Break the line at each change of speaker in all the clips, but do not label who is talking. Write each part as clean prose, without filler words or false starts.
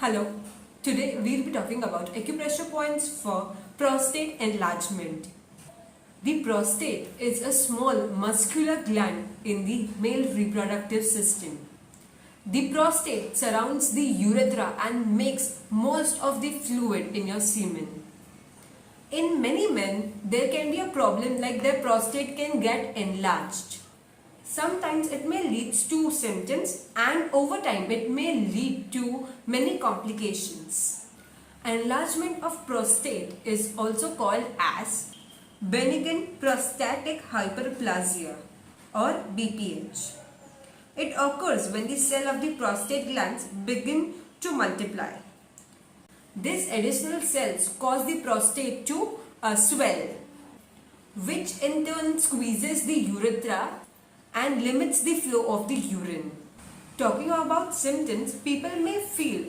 Hello, today we'll be talking about acupressure points for prostate enlargement. The prostate is a small muscular gland in the male reproductive system. The prostate surrounds the urethra and makes most of the fluid in your semen. In many men, there can be a problem like their prostate can get enlarged. Sometimes it may lead to symptoms and over time it may lead to many complications. Enlargement of prostate is also called as benign prostatic hyperplasia or BPH. It occurs when the cell of the prostate glands begin to multiply. These additional cells cause the prostate to swell, which in turn squeezes the urethra and limits the flow of the urine. Talking about symptoms, people may feel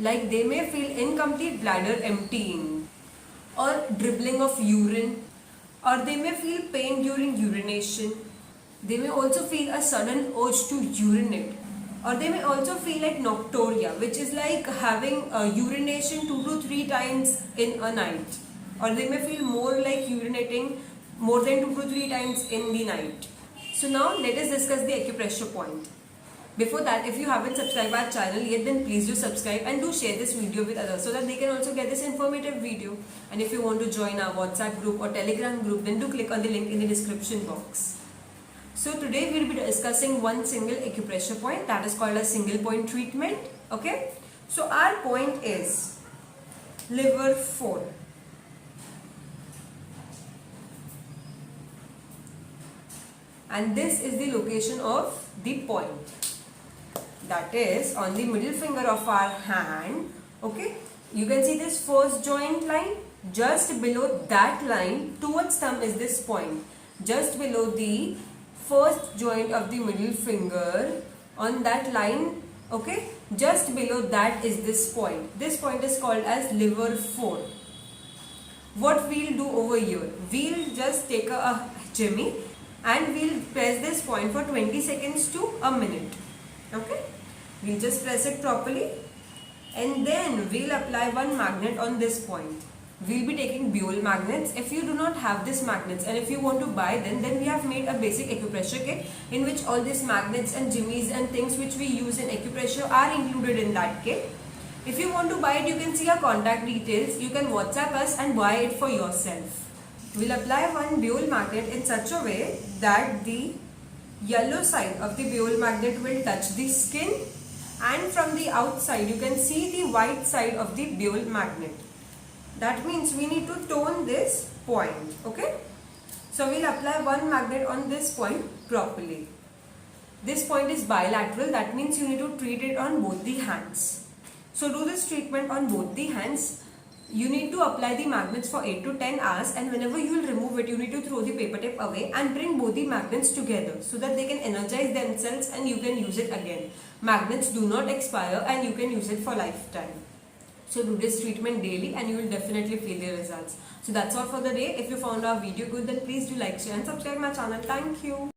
like they may feel incomplete bladder emptying or dribbling of urine, or they may feel pain during urination. They may also feel a sudden urge to urinate, or they may also feel like nocturia, which is like having urination 2 to 3 times in a night, or they may feel more like urinating more than 2 to 3 times in the night. So now let us discuss the acupressure point. Before that, if you haven't subscribed our channel yet, then please do subscribe and do share this video with others so that they can also get this informative video. And if you want to join our WhatsApp group or Telegram group, then do click on the link in the description box. So today we will be discussing one single acupressure point, that is called a single point treatment. Okay. So our point is liver 4. And this is the location of the point, that is on the middle finger of our hand. Okay, you can see this first joint line. Just below that line towards thumb is this point. Just below the first joint of the middle finger, on that line, okay, just below that is this point. This point is called as liver 4. What we'll do over here, we'll just take a jimmy and we'll press this point for 20 seconds to a minute. Okay, we'll just press it properly and then we'll apply one magnet on this point. We'll be taking Buell magnets. If you do not have these magnets and if you want to buy them, then we have made a basic acupressure kit in which all these magnets and jimmies and things which we use in acupressure are included in that kit. If you want to buy it, you can see our contact details. You can WhatsApp us and buy it for yourself. We'll apply one Buell magnet in such a way that the yellow side of the Buell magnet will touch the skin, and from the outside you can see the white side of the Buell magnet. That means we need to tone this point. Okay, so we'll apply one magnet on this point properly. This point is bilateral, that means you need to treat it on both the hands. So do this treatment on both the hands. You need to apply the magnets for 8 to 10 hours, and whenever you will remove it, you need to throw the paper tape away and bring both the magnets together so that they can energize themselves and you can use it again. Magnets do not expire and you can use it for lifetime. So do this treatment daily and you will definitely feel the results. So that's all for the day. If you found our video good, then please do like, share and subscribe my channel. Thank you.